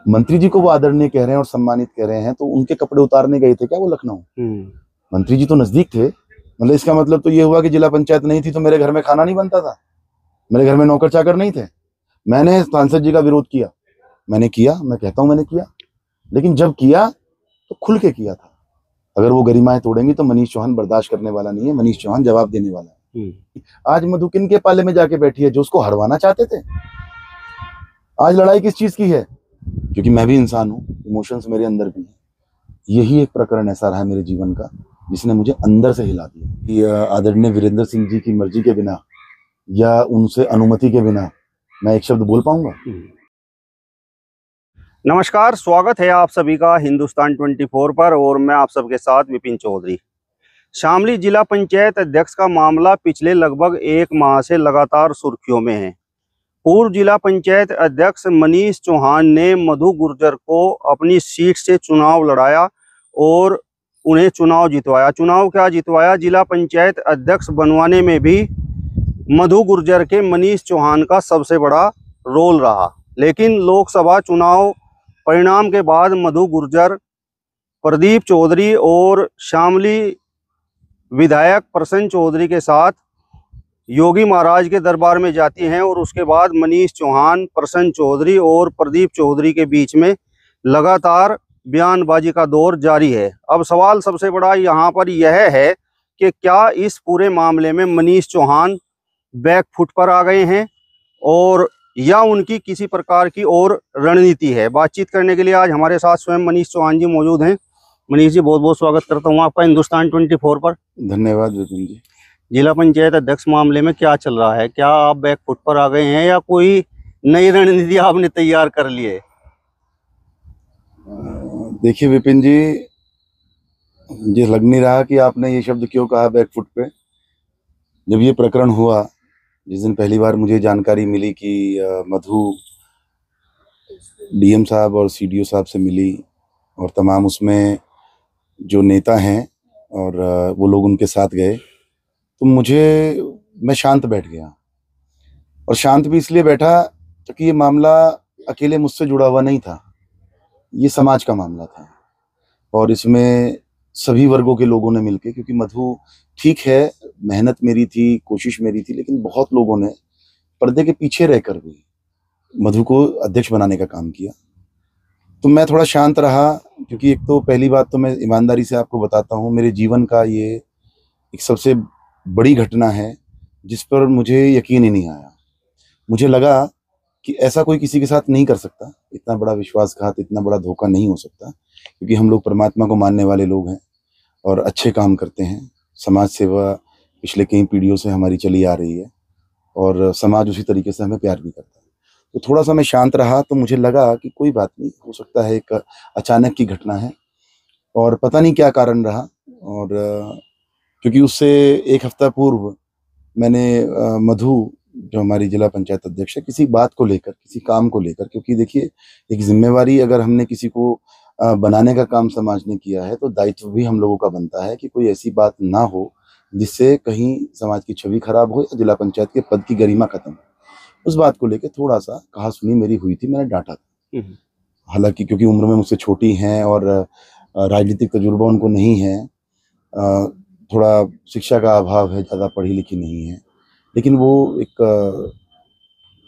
मंत्री जी को वो आदरणीय कह रहे हैं और सम्मानित कह रहे हैं, तो उनके कपड़े उतारने गए थे क्या वो लखनऊ? मंत्री जी तो नजदीक थे। मतलब इसका मतलब तो ये हुआ कि जिला पंचायत नहीं थी तो मेरे घर में खाना नहीं बनता था, मेरे घर में नौकर चाकर नहीं थे। मैंने सांसद जी का विरोध किया, मैंने किया, मैं कहता हूं मैंने किया, लेकिन जब किया तो खुल के किया था। अगर वो गरिमाएं तोड़ेंगी तो मनीष चौहान बर्दाश्त करने वाला नहीं है, मनीष चौहान जवाब देने वाला है। आज मधु किन के पाले में जाके बैठी है? जो उसको हरवाना चाहते थे। आज लड़ाई किस चीज की है? क्योंकि मैं भी इंसान हूँ, इमोशंस मेरे अंदर भी हैं। यही एक प्रकरण ऐसा रहा मेरे जीवन का जिसने मुझे अंदर से हिला दिया कि आदरणीय वीरेंद्र सिंह जी की मर्जी के बिना या उनसे अनुमति के बिना मैं एक शब्द बोल पाऊंगा? नमस्कार, स्वागत है आप सभी का हिंदुस्तान 24 पर और मैं आप सबके साथ विपिन चौधरी। शामली जिला पंचायत अध्यक्ष का मामला पिछले लगभग एक माह से लगातार सुर्खियों में है। पूर्व जिला पंचायत अध्यक्ष मनीष चौहान ने मधु गुर्जर को अपनी सीट से चुनाव लड़ाया और उन्हें चुनाव जितवाया। चुनाव क्या जितवाया, जिला पंचायत अध्यक्ष बनवाने में भी मधु गुर्जर के मनीष चौहान का सबसे बड़ा रोल रहा। लेकिन लोकसभा चुनाव परिणाम के बाद मधु गुर्जर प्रदीप चौधरी और शामली विधायक प्रसन्न चौधरी के साथ योगी महाराज के दरबार में जाती हैं और उसके बाद मनीष चौहान, प्रसन्न चौधरी और प्रदीप चौधरी के बीच में लगातार बयानबाजी का दौर जारी है। अब सवाल सबसे बड़ा यहाँ पर यह है कि क्या इस पूरे मामले में मनीष चौहान बैकफुट पर आ गए हैं और या उनकी किसी प्रकार की और रणनीति है। बातचीत करने के लिए आज हमारे साथ स्वयं मनीष चौहान जी मौजूद हैं। मनीष जी, बहुत बहुत स्वागत करता हूं आपका हिंदुस्तान 24 पर। धन्यवाद विपिन जी। जिला पंचायत अध्यक्ष मामले में क्या चल रहा है? क्या आप बैकफुट पर आ गए हैं या कोई नई रणनीति आपने तैयार कर ली है? देखिए विपिन जी, मुझे लग नहीं रहा कि आपने ये शब्द क्यों कहा बैकफुट पे। जब ये प्रकरण हुआ, जिस दिन पहली बार मुझे जानकारी मिली कि मधु डीएम साहब और सीडीओ साहब से मिली और तमाम उसमें जो नेता हैं और वो लोग उनके साथ गए, तो मैं शांत बैठ गया। और शांत भी इसलिए बैठा क्योंकि ये मामला अकेले मुझसे जुड़ा हुआ नहीं था, ये समाज का मामला था और इसमें सभी वर्गों के लोगों ने मिलके, क्योंकि मधु ठीक है, मेहनत मेरी थी, कोशिश मेरी थी, लेकिन बहुत लोगों ने पर्दे के पीछे रहकर भी मधु को अध्यक्ष बनाने का काम किया। तो मैं थोड़ा शांत रहा, क्योंकि एक तो पहली बात तो मैं ईमानदारी से आपको बताता हूँ, मेरे जीवन का ये एक सबसे बड़ी घटना है जिस पर मुझे यकीन ही नहीं आया। मुझे लगा कि ऐसा कोई किसी के साथ नहीं कर सकता, इतना बड़ा विश्वासघात, इतना बड़ा धोखा नहीं हो सकता, क्योंकि हम लोग परमात्मा को मानने वाले लोग हैं और अच्छे काम करते हैं। समाज सेवा पिछले कई पीढ़ियों से हमारी चली आ रही है और समाज उसी तरीके से हमें प्यार भी करता है। तो थोड़ा सा मैं शांत रहा, तो मुझे लगा कि कोई बात नहीं, हो सकता है एक अचानक की घटना है और पता नहीं क्या कारण रहा। और क्योंकि उससे एक हफ्ता पूर्व मैंने मधु, जो हमारी जिला पंचायत अध्यक्ष है, किसी बात को लेकर, किसी काम को लेकर, क्योंकि देखिए एक जिम्मेवारी, अगर हमने किसी को बनाने का काम समाज ने किया है तो दायित्व भी हम लोगों का बनता है कि कोई ऐसी बात ना हो जिससे कहीं समाज की छवि खराब हो या जिला पंचायत के पद की गरिमा खत्म हो। उस बात को लेकर थोड़ा सा कहा सुनी मेरी हुई थी, मैंने डांटा था। हालांकि क्योंकि उम्र में मुझसे छोटी हैं और राजनीतिक तजुर्बा उनको नहीं है, थोड़ा शिक्षा का अभाव है, ज़्यादा पढ़ी लिखी नहीं है, लेकिन वो एक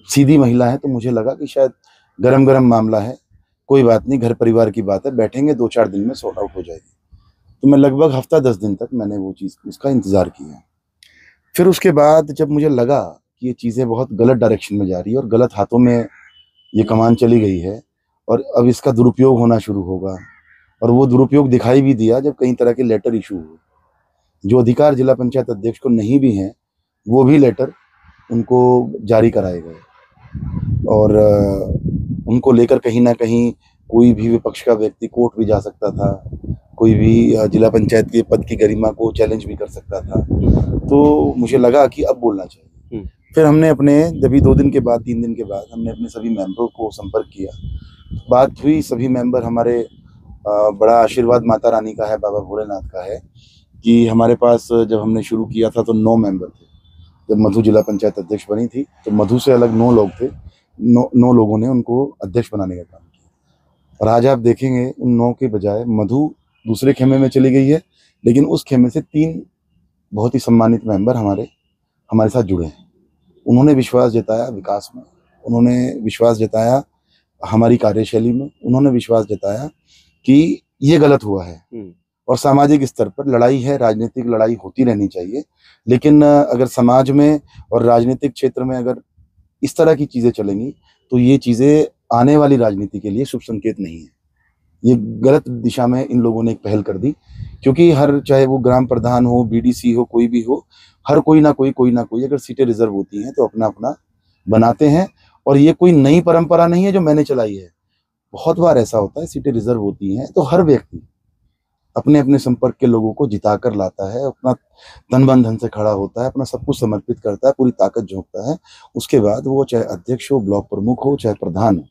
सीधी महिला है, तो मुझे लगा कि शायद गरम गरम मामला है, कोई बात नहीं, घर परिवार की बात है, बैठेंगे, 2-4 दिन में सॉर्ट आउट हो जाएगी। तो मैं लगभग हफ्ता 10 दिन तक मैंने वो चीज़, उसका इंतज़ार किया। फिर उसके बाद जब मुझे लगा कि ये चीज़ें बहुत गलत डायरेक्शन में जा रही है और गलत हाथों में ये कमान चली गई है और अब इसका दुरुपयोग होना शुरू होगा, और वो दुरुपयोग दिखाई भी दिया जब कई तरह के लेटर इशू हुए। जो अधिकार जिला पंचायत अध्यक्ष को नहीं भी हैं, वो भी लेटर उनको जारी कराए गए और उनको लेकर कहीं ना कहीं कोई भी विपक्ष का व्यक्ति कोर्ट भी जा सकता था, कोई भी जिला पंचायत के पद की गरिमा को चैलेंज भी कर सकता था। तो मुझे लगा कि अब बोलना चाहिए। फिर हमने अपने, जब 2 दिन के बाद, 3 दिन के बाद हमने अपने सभी मेंबरों को संपर्क किया, बात हुई। सभी मेंबर, हमारे बड़ा आशीर्वाद माता रानी का है, बाबा भोलेनाथ का है कि हमारे पास जब हमने शुरू किया था तो 9 मेंबर थे। जब मधु जिला पंचायत अध्यक्ष बनी थी तो मधु से अलग 9 लोग थे, 9 लोगों ने उनको अध्यक्ष बनाने का काम किया। और आज आप देखेंगे उन 9 के बजाय मधु दूसरे खेमे में चली गई है, लेकिन उस खेमे से 3 बहुत ही सम्मानित मेंबर हमारे साथ जुड़े हैं। उन्होंने विश्वास जताया विकास में, उन्होंने विश्वास जताया हमारी कार्यशैली में, उन्होंने विश्वास जताया कि ये गलत हुआ है। और सामाजिक स्तर पर लड़ाई है, राजनीतिक लड़ाई होती रहनी चाहिए, लेकिन अगर समाज में और राजनीतिक क्षेत्र में अगर इस तरह की चीजें चलेंगी तो ये चीजें आने वाली राजनीति के लिए शुभ संकेत नहीं है। ये गलत दिशा में इन लोगों ने एक पहल कर दी, क्योंकि हर, चाहे वो ग्राम प्रधान हो, बीडीसी हो, कोई भी हो, हर कोई ना कोई अगर सीटें रिजर्व होती हैं तो अपना अपना बनाते हैं। और ये कोई नई परंपरा नहीं है जो मैंने चलाई है। बहुत बार ऐसा होता है, सीटें रिजर्व होती हैं तो हर व्यक्ति अपने अपने संपर्क के लोगों को जिताकर लाता है, अपना तन मन धन से खड़ा होता है, अपना सब कुछ समर्पित करता है, पूरी ताकत झोंकता है। उसके बाद वो चाहे अध्यक्ष हो, ब्लॉक प्रमुख हो, चाहे प्रधान हो,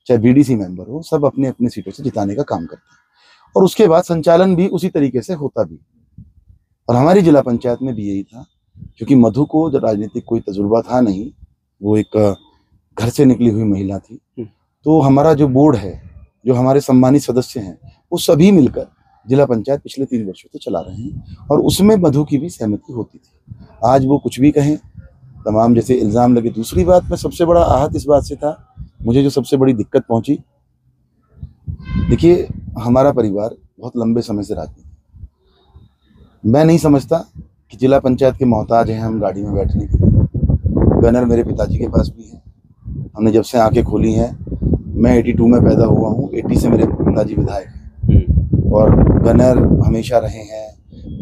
चाहे बीडीसी मेंबर हो, सब अपने अपने सीटों से जिताने का काम करते हैं। और उसके बाद संचालन भी उसी तरीके से होता भी। और हमारी जिला पंचायत में भी यही था, क्योंकि मधु को राजनीतिक कोई तजुर्बा था नहीं, वो एक घर से निकली हुई महिला थी। तो हमारा जो बोर्ड है, जो हमारे सम्मानित सदस्य हैं, वो सभी मिलकर जिला पंचायत पिछले 3 वर्षों से चला रहे हैं, और उसमें मधु की भी सहमति होती थी। आज वो कुछ भी कहें, तमाम जैसे इल्जाम लगे। दूसरी बात, मैं सबसे बड़ा आहत इस बात से था, मुझे जो सबसे बड़ी दिक्कत पहुंची, देखिए हमारा परिवार बहुत लंबे समय से राजनीति, मैं नहीं समझता कि जिला पंचायत के मोहताज हैं हम गाड़ी में बैठने के लिए। गनर मेरे पिताजी के पास भी है, हमने जब से आंखें खोली हैं, मैं 82 में पैदा हुआ हूँ, 80 से मेरे पिताजी विधायक हैं, और गनर हमेशा रहे हैं,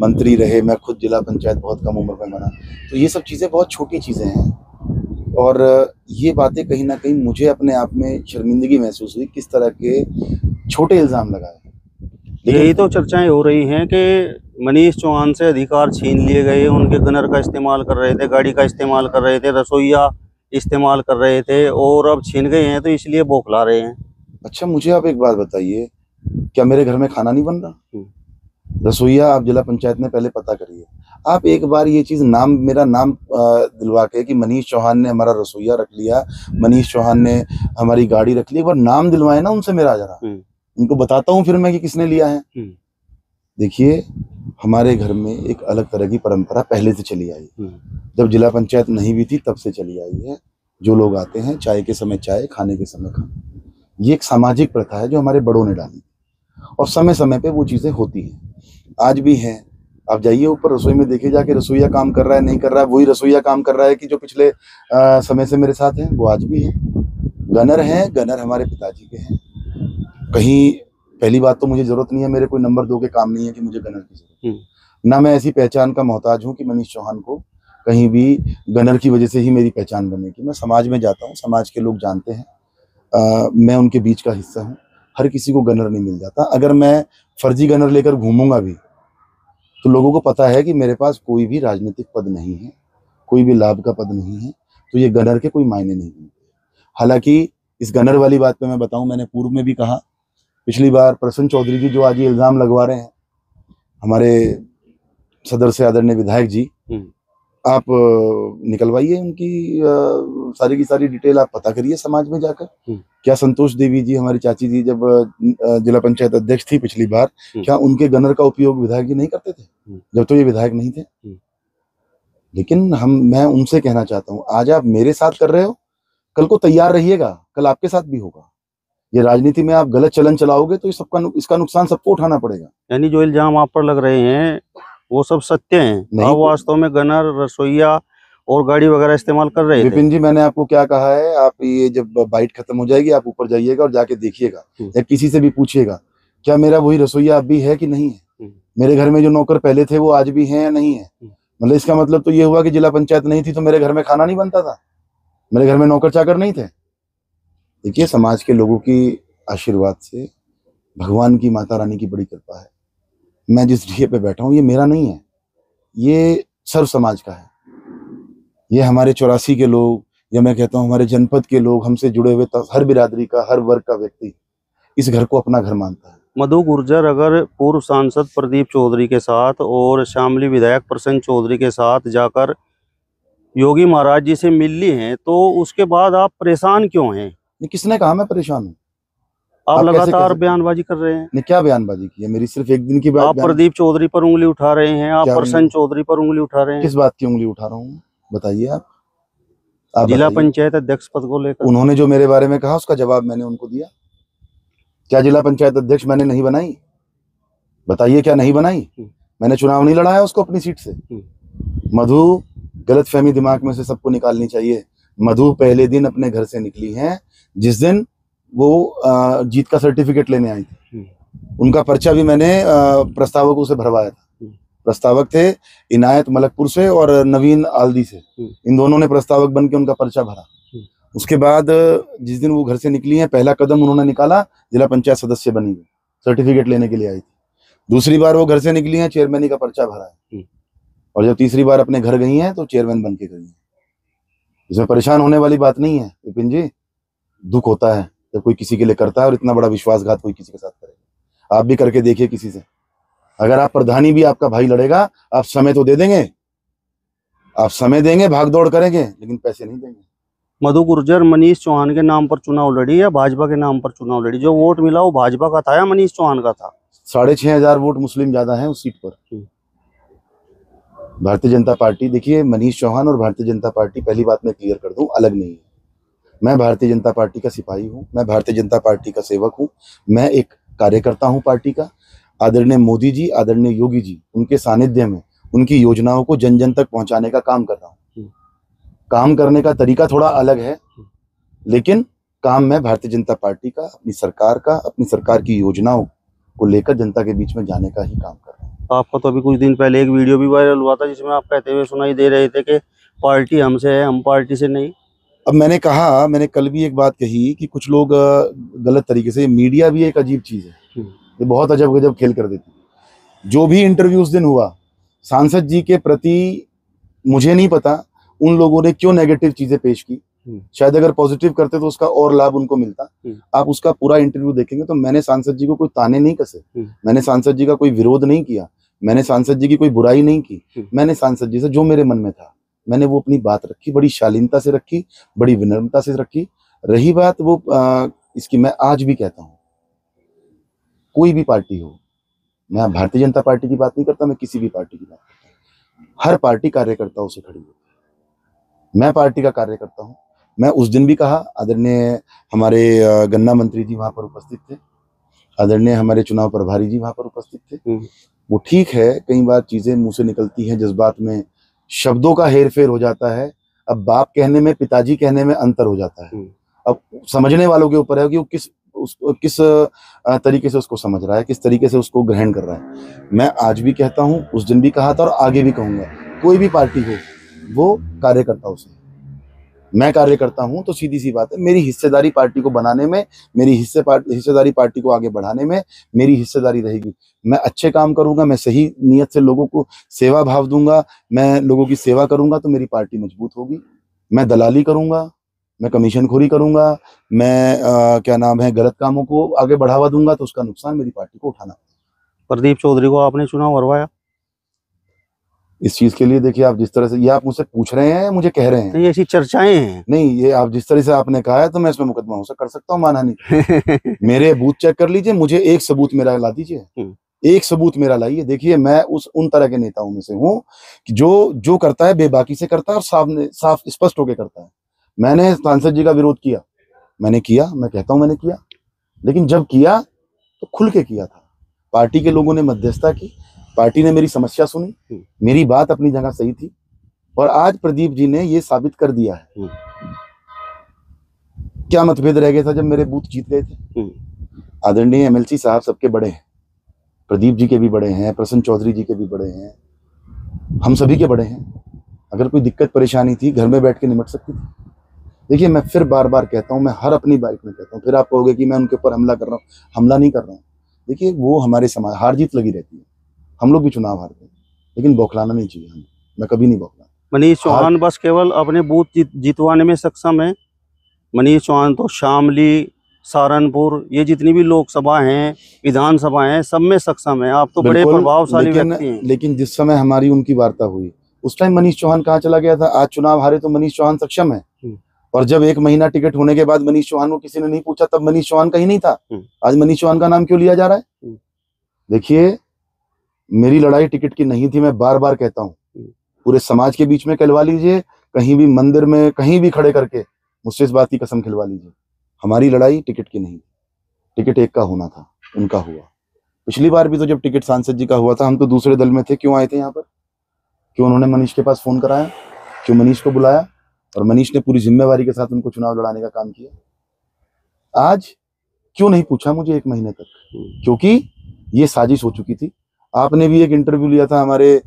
मंत्री रहे, मैं खुद जिला पंचायत बहुत कम उम्र में बना। तो ये सब चीज़ें बहुत छोटी चीज़ें हैं, और ये बातें कहीं ना कहीं मुझे अपने आप में शर्मिंदगी महसूस हुई, किस तरह के छोटे इल्ज़ाम लगाए। यही तो चर्चाएं हो रही हैं कि मनीष चौहान से अधिकार छीन लिए गए, उनके गनर का इस्तेमाल कर रहे थे, गाड़ी का इस्तेमाल कर रहे थे, रसोईया इस्तेमाल कर रहे थे, और अब छीन गए हैं तो इसलिए बौखला रहे हैं। अच्छा, मुझे आप एक बात बताइए, क्या मेरे घर में खाना नहीं बन रहा? रसोईया आप जिला पंचायत में पहले पता करिए। आप एक बार ये चीज मेरा नाम दिलवा के कि मनीष चौहान ने हमारा रसोईया रख लिया, मनीष चौहान ने हमारी गाड़ी रख ली, एक बार नाम दिलवाए ना उनसे मेरा जरा, उनको बताता हूँ फिर मैं कि किसने लिया है। देखिए, हमारे घर में एक अलग तरह की परंपरा पहले से चली आई, जब जिला पंचायत नहीं भी थी तब से चली आई है। जो लोग आते हैं, चाय के समय चाय, खाने के समय खाना, ये एक सामाजिक प्रथा है जो हमारे बड़ों ने डाली, और समय समय पे वो चीजें होती हैं, आज भी हैं। आप जाइए ऊपर रसोई में, देखिए जाके रसोईया काम कर रहा है नहीं कर रहा है, वही रसोईया काम कर रहा है कि जो पिछले समय से मेरे साथ हैं, वो आज भी है। गनर हैं, गनर हमारे पिताजी के हैं। कहीं पहली बात तो मुझे जरूरत नहीं है, मेरे कोई नंबर 2 के काम नहीं है कि मुझे गनर की जरूरत, ना मैं ऐसी पहचान का मोहताज हूँ कि मनीष चौहान को कहीं भी गनर की वजह से ही मेरी पहचान बनेगी। मैं समाज में जाता हूँ, समाज के लोग जानते हैं, मैं उनके बीच का हिस्सा हूँ। हर किसी को गनर नहीं मिल जाता। अगर मैं फर्जी गनर लेकर घूमूंगा भी तो लोगों को पता है कि मेरे पास कोई भी राजनीतिक पद नहीं है, कोई भी लाभ का पद नहीं है, तो ये गनर के कोई मायने नहीं बनते। हालांकि इस गनर वाली बात पे मैं बताऊं, मैंने पूर्व में भी कहा, पिछली बार प्रसन्न चौधरी जी जो आज ये इल्जाम लगवा रहे हैं हमारे सदर से आदरणीय विधायक जी, आप निकलवाइए उनकी सारी की सारी डिटेल, आप पता करिए समाज में जाकर। क्या संतोष देवी जी, हमारी चाची जी, जब जिला पंचायत अध्यक्ष थी पिछली बार, क्या उनके गनर का उपयोग विधायक जी नहीं करते थे जब तो ये विधायक नहीं थे? लेकिन मैं उनसे कहना चाहता हूँ, आज आप मेरे साथ कर रहे हो, कल को तैयार रहिएगा, कल आपके साथ भी होगा। ये राजनीति में आप गलत चलन चलाओगे तो इसका नुकसान सबको उठाना पड़ेगा। यानी जो इल्जाम आप पर लग रहे हैं वो सब सत्य हैं? नहीं, वास्तव में गनर, रसोईया और गाड़ी वगैरह इस्तेमाल कर रहे थे। विपिन जी, मैंने आपको क्या कहा है, आप ये जब बाइट खत्म हो जाएगी आप ऊपर जाइएगा और जाके देखिएगा, या किसी से भी पूछिएगा, क्या मेरा वही रसोईया अब भी है कि नहीं है? मेरे घर में जो नौकर पहले थे वो आज भी हैं या नहीं है? मतलब इसका मतलब तो ये हुआ कि जिला पंचायत नहीं थी तो मेरे घर में खाना नहीं बनता था, मेरे घर में नौकर चाकर नहीं थे। देखिए, समाज के लोगों की आशीर्वाद से, भगवान की, माता रानी की बड़ी कृपा है, मैं जिस ढिए पे बैठा हूँ ये मेरा नहीं है, ये सर्व समाज का है। ये हमारे 84 के लोग, या मैं कहता हूँ हमारे जनपद के लोग, हमसे जुड़े हुए हर बिरादरी का, हर वर्ग का व्यक्ति इस घर को अपना घर मानता है। मधु गुर्जर अगर पूर्व सांसद प्रदीप चौधरी के साथ और शामली विधायक प्रसन्न चौधरी के साथ जाकर योगी महाराज जी से मिल ली हैं, तो उसके बाद आप परेशान क्यों हैं? किसने कहा मैं परेशान हूँ? आप कैसे कह लगातार सकते हैं? बयानबाजी कर रहे हैं। ने क्या बयानबाजी की है? मेरी सिर्फ एक दिन की बात। आप प्रदीप चौधरी पर उंगली उठा रहे हैं, आप क्या प्रसन्न चौधरी पर उंगली उठा रहे हैं। किस बात की उंगली उठा रहा हूँ? बताइए आप जिला बताइए। पंचायत अध्यक्ष पद को लेकर उन्होंने जो मेरे बारे में कहा उसका जवाब मैंने उनको दिया। क्या जिला पंचायत अध्यक्ष मैंने नहीं बनाई? बताइए, क्या नहीं बनाई? मैंने चुनाव नहीं लड़ाया उसको अपनी सीट से। मधु, गलतफहमी दिमाग में से सबको निकालनी चाहिए। मधु पहले दिन अपने घर से निकली हैं जिस दिन वो जीत का सर्टिफिकेट लेने आई थी। उनका पर्चा भी मैंने प्रस्तावकों से भरवाया था। प्रस्तावक थे इनायत मलकपुर से और नवीन आल्दी से। इन दोनों ने प्रस्तावक बन के उनका पर्चा भरा। उसके बाद जिस दिन वो घर से निकली हैं, पहला कदम उन्होंने निकाला, जिला पंचायत सदस्य बनी, सर्टिफिकेट लेने के लिए आई थी। दूसरी बार वो घर से निकली हैं, चेयरमैनी का पर्चा भरा है। और जब तीसरी बार अपने घर गई हैं तो चेयरमैन बन के गई हैं। इसमें परेशान होने वाली बात नहीं है विपिन जी। दुख होता है जब कोई किसी के लिए करता है, और इतना बड़ा विश्वासघात कोई किसी के साथ करेगा। आप भी करके देखिए किसी से। अगर आप प्रधानी भी आपका भाई लड़ेगा, आप समय तो दे देंगे, आप समय देंगे, भाग दौड़ करेंगे, लेकिन पैसे नहीं देंगे। मधु गुर्जर मनीष चौहान के नाम पर चुनाव लड़ी या भाजपा के नाम पर चुनाव लड़ी? जो वोट मिला वो भाजपा का था या मनीष चौहान का था? 6,500 वोट मुस्लिम ज्यादा हैं उस सीट पर। भारतीय जनता पार्टी, देखिए मनीष चौहान और भारतीय जनता पार्टी, पहली बात मैं क्लियर कर दूं, अलग नहीं है। मैं भारतीय जनता पार्टी का सिपाही हूं, मैं भारतीय जनता पार्टी का सेवक हूं, मैं एक कार्यकर्ता हूं पार्टी का। आदरणीय मोदी जी, आदरणीय योगी जी, उनके सानिध्य में उनकी योजनाओं को जन जन तक पहुंचाने का काम कर रहा हूं। काम करने का तरीका थोड़ा अलग है, लेकिन काम मैं भारतीय जनता पार्टी का, अपनी सरकार की योजनाओं को लेकर जनता के बीच में जाने का ही काम कर रहा हूँ। आपका तो अभी कुछ दिन पहले एक वीडियो भी वायरल हुआ था जिसमें आप कहते हुए सुनाई दे रहे थे कि पार्टी हमसे है, हम पार्टी से नहीं। अब मैंने कल भी एक बात कही कि कुछ लोग गलत तरीके से, मीडिया भी एक अजीब चीज है, ये बहुत अजब गजब खेल कर देती है। जो भी इंटरव्यू उस दिन हुआ सांसद जी के प्रति, मुझे नहीं पता उन लोगों ने क्यों नेगेटिव चीजें पेश की। शायद अगर पॉजिटिव करते तो उसका और लाभ उनको मिलता। आप उसका पूरा इंटरव्यू देखेंगे तो मैंने सांसद जी को कोई ताने नहीं कसे, मैंने सांसद जी का कोई विरोध नहीं किया, मैंने सांसद जी की कोई बुराई नहीं की। मैंने सांसद जी से जो मेरे मन में था मैंने वो अपनी बात रखी, बड़ी शालीनता से रखी, बड़ी विनम्रता से रखी। रही बात वो इसकी, मैं आज भी कहता हूँ, कोई भी पार्टी हो, मैं भारतीय जनता पार्टी की बात नहीं करता, मैं किसी भी पार्टी की बात करता हूँ। हर पार्टी कार्यकर्ताओं से खड़ी है। मैं पार्टी का कार्यकर्ता हूँ। मैं उस दिन भी कहा, आदरणीय हमारे गन्ना मंत्री जी वहां पर उपस्थित थे, आदरणीय हमारे चुनाव प्रभारी जी वहां पर उपस्थित थे। वो ठीक है, कई बार चीजें मुंह से निकलती हैं, जज्बात में शब्दों का हेर फेर हो जाता है। अब बाप कहने में, पिताजी कहने में अंतर हो जाता है। अब समझने वालों के ऊपर है कि वो किस तरीके से उसको समझ रहा है, किस तरीके से उसको ग्रहण कर रहा है। मैं आज भी कहता हूँ, उस दिन भी कहा था और आगे भी कहूंगा, कोई भी पार्टी हो वो कार्यकर्ताओं से। मैं कार्यकर्ता हूं तो सीधी सी बात है, मेरी हिस्सेदारी पार्टी को बनाने में, मेरी हिस्सेदारी पार्टी को आगे बढ़ाने में मेरी हिस्सेदारी रहेगी। मैं अच्छे काम करूंगा, मैं सही नियत से लोगों को सेवा भाव दूंगा, मैं लोगों की सेवा करूंगा तो मेरी पार्टी मजबूत होगी। मैं दलाली करूंगा, मैं कमीशनखोरी करूंगा, मैं क्या नाम है, गलत कामों को आगे बढ़ावा दूंगा तो उसका नुकसान मेरी पार्टी को उठाना। प्रदीप चौधरी को आपने चुनाव हरवाया? इस चीज के लिए देखिए, आप जिस तरह से ये आप मुझसे पूछ रहे हैं, मुझे कह रहे हैं, नहीं ऐसी चर्चाएं हैं। नहीं, ये आप जिस तरह से आपने कहा है तो मैं इसमें मुकदमा हो कर सकता हूँ, माना नहीं। मेरे बूथ चेक कर लीजिए, मुझे एक सबूत मेरा ला दीजिए, एक सबूत मेरा लाइए। देखिए, मैं उन तरह के नेताओं में से हूँ कि जो करता है बेबाकी से करता है और साफ स्पष्ट होकर करता है। मैंने सांसद जी का विरोध किया, मैं कहता हूँ मैंने किया, लेकिन जब किया तो खुल के किया था। पार्टी के लोगों ने मध्यस्थता की, पार्टी ने मेरी समस्या सुनी, मेरी बात अपनी जगह सही थी, और आज प्रदीप जी ने ये साबित कर दिया है। क्या मतभेद रह गया था जब मेरे बूथ जीत गए थे? आदरणीय एमएलसी साहब सबके बड़े हैं, प्रदीप जी के भी बड़े हैं, प्रसन्न चौधरी जी के भी बड़े हैं, हम सभी के बड़े हैं। अगर कोई दिक्कत परेशानी थी, घर में बैठ के निमट सकती थी। देखिए, मैं फिर बार बार कहता हूँ, मैं हर अपनी बाइक में कहता हूँ, फिर आप कहोगे कि मैं उनके ऊपर हमला कर रहा हूँ। हमला नहीं कर रहा हूँ। देखिए, वो हमारे समाज, हार जीत लगी रहती है, हम लोग भी चुनाव हारते हैं, लेकिन बौखलाना नहीं चाहिए हमें। मैं कभी नहीं बौखला। मनीष चौहान बस केवल अपने बूथ जितवाने में सक्षम है। मनीष चौहान तो शामली, सहारनपुर, ये जितनी भी लोकसभा हैं, विधानसभा हैं, सब में सक्षम है। आप तो बड़े प्रभावशाली व्यक्ति हैं। लेकिन जिस समय हमारी उनकी वार्ता हुई उस टाइम मनीष चौहान कहाँ चला गया था? आज चुनाव हारे तो मनीष चौहान सक्षम है। और जब 1 महीना टिकट होने के बाद मनीष चौहान को किसी ने नहीं पूछा, तब मनीष चौहान कहीं नहीं था। आज मनीष चौहान का नाम क्यों लिया जा रहा है? देखिए, मेरी लड़ाई टिकट की नहीं थी, मैं बार बार कहता हूँ। पूरे समाज के बीच में कहलवा लीजिए, कहीं भी मंदिर में कहीं भी खड़े करके मुझसे इस बात की कसम खिलवा लीजिए, हमारी लड़ाई टिकट की नहीं। टिकट एक का होना था, उनका हुआ। पिछली बार भी तो जब टिकट सांसद जी का हुआ था, हम तो दूसरे दल में थे, क्यों आए थे यहाँ पर? क्यों उन्होंने मनीष के पास फोन कराया? क्यों मनीष को बुलाया? और मनीष ने पूरी जिम्मेवारी के साथ उनको चुनाव लड़ाने का काम किया। आज क्यों नहीं पूछा मुझे 1 महीने तक? क्योंकि ये साजिश हो चुकी थी। आपने भी एक इंटरव्यू लिया था, हमारे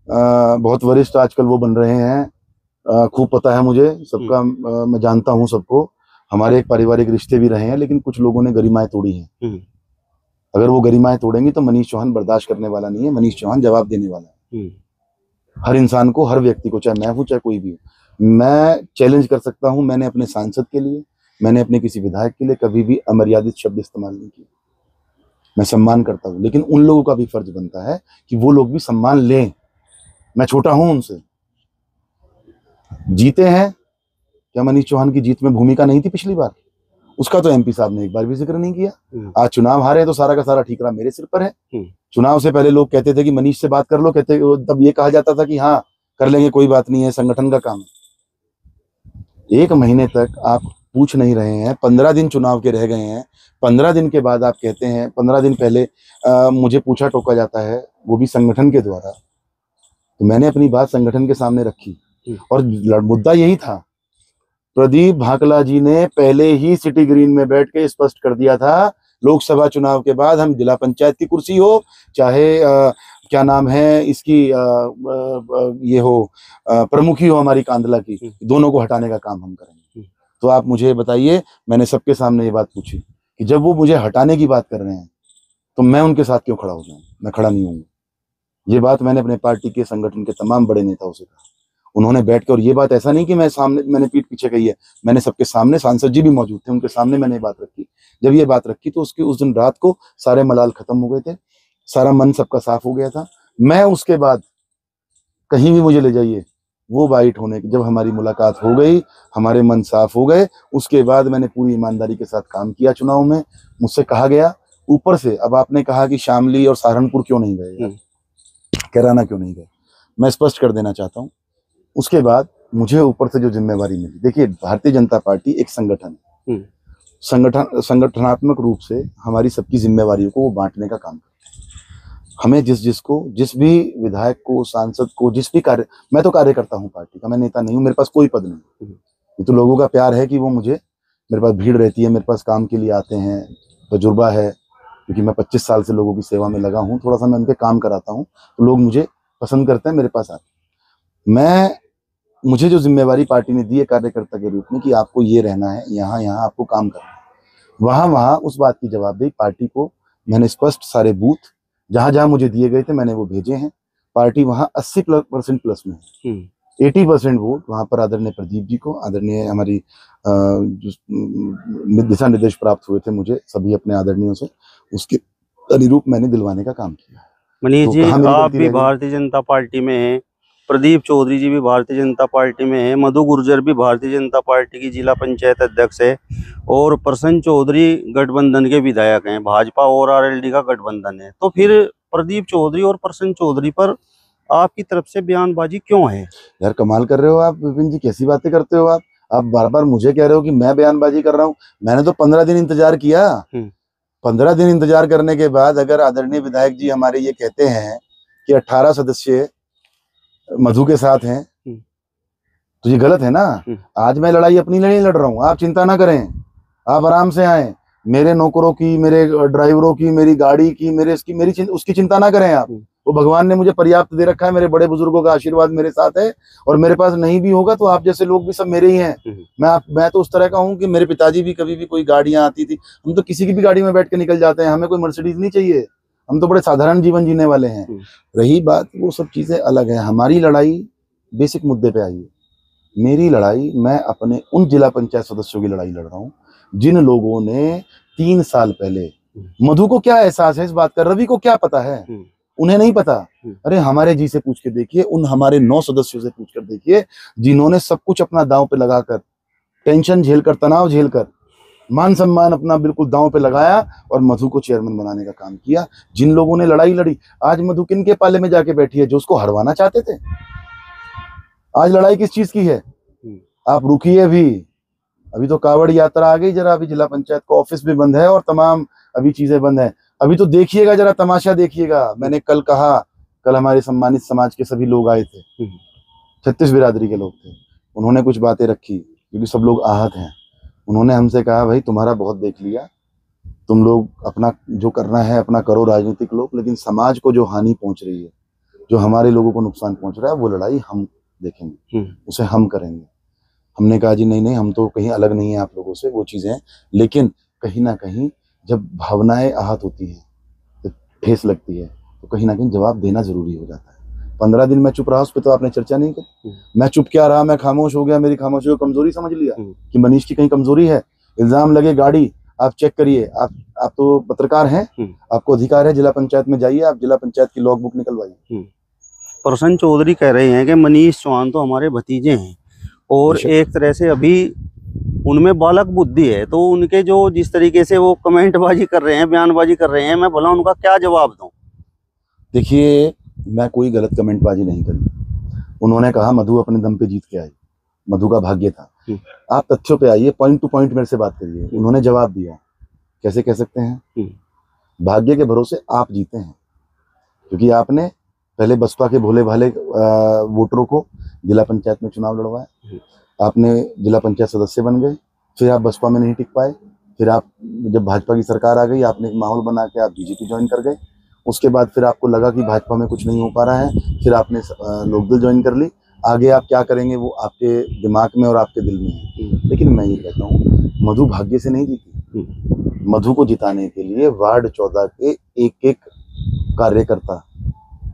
बहुत वरिष्ठ आजकल वो बन रहे हैं, खूब पता है मुझे सबका, मैं जानता हूँ सबको, हमारे एक पारिवारिक रिश्ते भी रहे हैं, लेकिन कुछ लोगों ने गरिमाएं तोड़ी हैं। अगर वो गरिमाएं तोड़ेंगी तो मनीष चौहान बर्दाश्त करने वाला नहीं है। मनीष चौहान जवाब देने वाला है हर इंसान को, हर व्यक्ति को, चाहे मैं हूं चाहे कोई भी हो। मैं चैलेंज कर सकता हूं, मैंने अपने सांसद के लिए, मैंने अपने किसी विधायक के लिए कभी भी अमर्यादित शब्द इस्तेमाल नहीं किया। मैं सम्मान करता हूं, लेकिन उन लोगों का भी फर्ज बनता है कि वो लोग भी सम्मान लें। मैं छोटा हूं उनसे। जीते हैं, क्या मनीष चौहान की जीत में भूमिका नहीं थी पिछली बार? उसका तो एमपी साहब ने एक बार भी जिक्र नहीं किया। आज चुनाव हारे तो सारा का सारा ठीकरा मेरे सिर पर है। चुनाव से पहले लोग कहते थे कि मनीष से बात कर लो, कहते तब ये कहा जाता था कि हाँ कर लेंगे, कोई बात नहीं है, संगठन का काम है। 1 महीने तक आप पूछ नहीं रहे हैं, 15 दिन चुनाव के रह गए हैं, 15 दिन के बाद आप कहते हैं, 15 दिन पहले मुझे पूछा टोका जाता है, वो भी संगठन के द्वारा। तो मैंने अपनी बात संगठन के सामने रखी और मुद्दा यही था। प्रदीप भाकला जी ने पहले ही सिटी ग्रीन में बैठ के स्पष्ट कर दिया था, लोकसभा चुनाव के बाद हम जिला पंचायत की कुर्सी हो, चाहे क्या नाम है इसकी ये हो प्रमुखी हो हमारी कांदला की, दोनों को हटाने का काम हम करेंगे। तो आप मुझे बताइए, मैंने सबके सामने ये बात पूछी कि जब वो मुझे हटाने की बात कर रहे हैं तो मैं उनके साथ क्यों खड़ा हो जाऊं? मैं खड़ा नहीं हूँ। ये बात मैंने अपने पार्टी के संगठन के तमाम बड़े नेताओं से कहा। उन्होंने बैठ कर, और ये बात ऐसा नहीं कि मैंने पीठ पीछे कही है, मैंने सबके सामने, सांसद जी भी मौजूद थे, उनके सामने मैंने ये बात रखी। जब ये बात रखी तो उस दिन रात को सारे मलाल खत्म हो गए थे, सारा मन सबका साफ हो गया था। मैं उसके बाद कहीं भी मुझे ले जाइए, वो बाइट होने की, जब हमारी मुलाकात हो गई, हमारे मन साफ हो गए, उसके बाद मैंने पूरी ईमानदारी के साथ काम किया चुनाव में। मुझसे कहा गया ऊपर से, अब आपने कहा कि शामली और सहारनपुर क्यों नहीं गए, कैराना क्यों नहीं गए, मैं स्पष्ट कर देना चाहता हूँ। उसके बाद मुझे ऊपर से जो जिम्मेवारी मिली, देखिए भारतीय जनता पार्टी एक संगठन है, संगठनात्मक रूप से हमारी सबकी जिम्मेवारियों को वो बांटने का काम करते हैं। हमें जिस भी विधायक को, सांसद को, जिस भी कार्य, मैं तो कार्यकर्ता हूँ पार्टी का, मैं नेता नहीं हूँ, मेरे पास कोई पद नहीं। ये तो लोगों का प्यार है कि वो मुझे, मेरे पास भीड़ रहती है, मेरे पास काम के लिए आते हैं, तजुर्बा है, क्योंकि मैं 25 साल से लोगों की सेवा में लगा हूँ, थोड़ा सा मैं उनके काम कराता हूँ, तो लोग मुझे पसंद करते हैं, मेरे पास आते हैं। मुझे जो जिम्मेवारी पार्टी ने दी है कार्यकर्ता के रूप में कि आपको ये रहना है, यहाँ आपको काम करना है, वहाँ उस बात की जवाबदेही पार्टी को मैंने स्पष्ट, सारे बूथ जहाँ मुझे दिए गए थे मैंने वो भेजे हैं। पार्टी वहाँ 80% प्लस में है। 80% वोट वहाँ पर आदरणीय प्रदीप जी को, आदरणीय हमारी दिशा निर्देश प्राप्त हुए थे मुझे सभी अपने आदरणीयों से, उसके अनुरूप मैंने दिलवाने का काम किया। मनीष जी, आप भी भारतीय जनता पार्टी में हैं, प्रदीप चौधरी जी भी भारतीय जनता पार्टी में है, मधु गुर्जर भी भारतीय जनता पार्टी की जिला पंचायत अध्यक्ष है, और प्रसन्न चौधरी गठबंधन के विधायक हैं, भाजपा और आरएलडी का गठबंधन है। तो फिर प्रदीप चौधरी और प्रसन्न चौधरी पर आपकी तरफ से बयानबाजी क्यों है? यार कमाल कर रहे हो आप विपिन जी, कैसी बातें करते हो आप बार बार मुझे कह रहे हो कि मैं बयानबाजी कर रहा हूँ। मैंने तो 15 दिन इंतजार किया। 15 दिन इंतजार करने के बाद अगर आदरणीय विधायक जी हमारे ये कहते हैं कि 18 सदस्य मधु के साथ हैं, तो ये गलत है ना। आज मैं लड़ाई अपनी नहीं लड़ रहा हूँ, आप चिंता ना करें, आप आराम से आए। मेरे नौकरों की, मेरे ड्राइवरों की, मेरी गाड़ी की, उसकी चिंता ना करें आप। वो भगवान ने मुझे पर्याप्त दे रखा है, मेरे बड़े बुजुर्गों का आशीर्वाद मेरे साथ है, और मेरे पास नहीं भी होगा तो आप जैसे लोग भी सब मेरे ही हैं। मैं तो उस तरह का हूँ कि मेरे पिताजी भी कभी भी कोई गाड़ियां आती थी, हम तो किसी की भी गाड़ी में बैठ के निकल जाते हैं, हमें कोई मर्सिडीज नहीं चाहिए, हम तो बड़े साधारण जीवन जीने वाले हैं। रही बात, वो सब चीजें अलग है। हमारी लड़ाई बेसिक मुद्दे पे आई है। मेरी लड़ाई, मैं अपने उन जिला पंचायत सदस्यों की लड़ाई लड़ रहा हूँ जिन लोगों ने 3 साल पहले, मधु को क्या एहसास है इस बात का, रवि को क्या पता है, उन्हें नहीं पता। अरे हमारे जी से पूछ के देखिए, उन हमारे 9 सदस्यों से पूछ कर देखिए जिन्होंने सब कुछ अपना दांव पे लगाकर टेंशन झेलकर, तनाव झेलकर, मान सम्मान अपना बिल्कुल दांव पे लगाया और मधु को चेयरमैन बनाने का काम किया। जिन लोगों ने लड़ाई लड़ी, आज मधु किनके पाले में जाके बैठी है? जो उसको हरवाना चाहते थे। आज लड़ाई किस चीज की है? आप रुकिए, अभी तो कावड़ यात्रा आ गई जरा, अभी जिला पंचायत का ऑफिस भी बंद है और तमाम अभी चीजें बंद है। अभी तो देखिएगा, जरा तमाशा देखिएगा। मैंने कल कहा, कल हमारे सम्मानित समाज के सभी लोग आए थे, 36 बिरादरी के लोग थे। उन्होंने कुछ बातें रखी क्योंकि सब लोग आहत हैं। उन्होंने हमसे कहा, भाई तुम्हारा बहुत देख लिया, तुम लोग अपना जो करना है अपना करो, राजनीतिक लोग, लेकिन समाज को जो हानि पहुंच रही है, जो हमारे लोगों को नुकसान पहुंच रहा है, वो लड़ाई हम देखेंगे, उसे हम करेंगे। हमने कहा जी नहीं, हम तो कहीं अलग नहीं है आप लोगों से, वो चीजें, लेकिन कहीं ना कहीं जब भावनाएं आहत होती हैं, तो ठेस लगती है, तो कहीं ना कहीं जवाब देना जरूरी हो जाता है। 15 दिन मैं चुप रहा, उस पर तो आपने चर्चा नहीं की। मैं चुप क्या रहा, मैं खामोश हो गया, मेरी खामोशी को कमजोरी समझ लिया कि मनीष की कहीं कमजोरी है, इल्जाम लगे गाड़ी, आप चेक करिए। आप तो पत्रकार हैं, आपको अधिकार है, जिला पंचायत में जाइए, आप जिला पंचायत की लॉग बुक निकलवाइए। प्रसन्न चौधरी कह रहे हैं कि मनीष चौहान तो हमारे भतीजे हैं और एक तरह से अभी उनमें बालक बुद्धि है, तो उनके जो जिस तरीके से वो कमेंटबाजी कर रहे हैं, बयानबाजी कर रहे हैं, मैं भला उनका क्या जवाब दूं? देखिए, मैं कोई गलत कमेंटबाजी नहीं करी। उन्होंने कहा मधु अपने दम पे जीत के आई, मधु का भाग्य था। आप तथ्यों पे आइए, पॉइंट टू पॉइंट मेरे से बात करिए। उन्होंने जवाब दिया, कैसे कह सकते हैं? भाग्य के भरोसे आप जीते हैं, क्योंकि आपने पहले बसपा के भोले भाले वोटरों को जिला पंचायत में चुनाव लड़वाया, आपने जिला पंचायत सदस्य बन गए, फिर आप बसपा में नहीं टिक पाए, फिर आप जब भाजपा की सरकार आ गई, आपने एक माहौल बना के आप बीजेपी ज्वाइन कर गए। उसके बाद फिर आपको लगा कि भाजपा में कुछ नहीं हो पा रहा है, फिर आपने लोकदल ज्वाइन कर ली। आगे आप क्या करेंगे वो आपके दिमाग में और आपके दिल में है। लेकिन मैं ये कहता हूँ, मधु भाग्य से नहीं जीती। मधु को जिताने के लिए वार्ड 14 के एक एक कार्यकर्ता,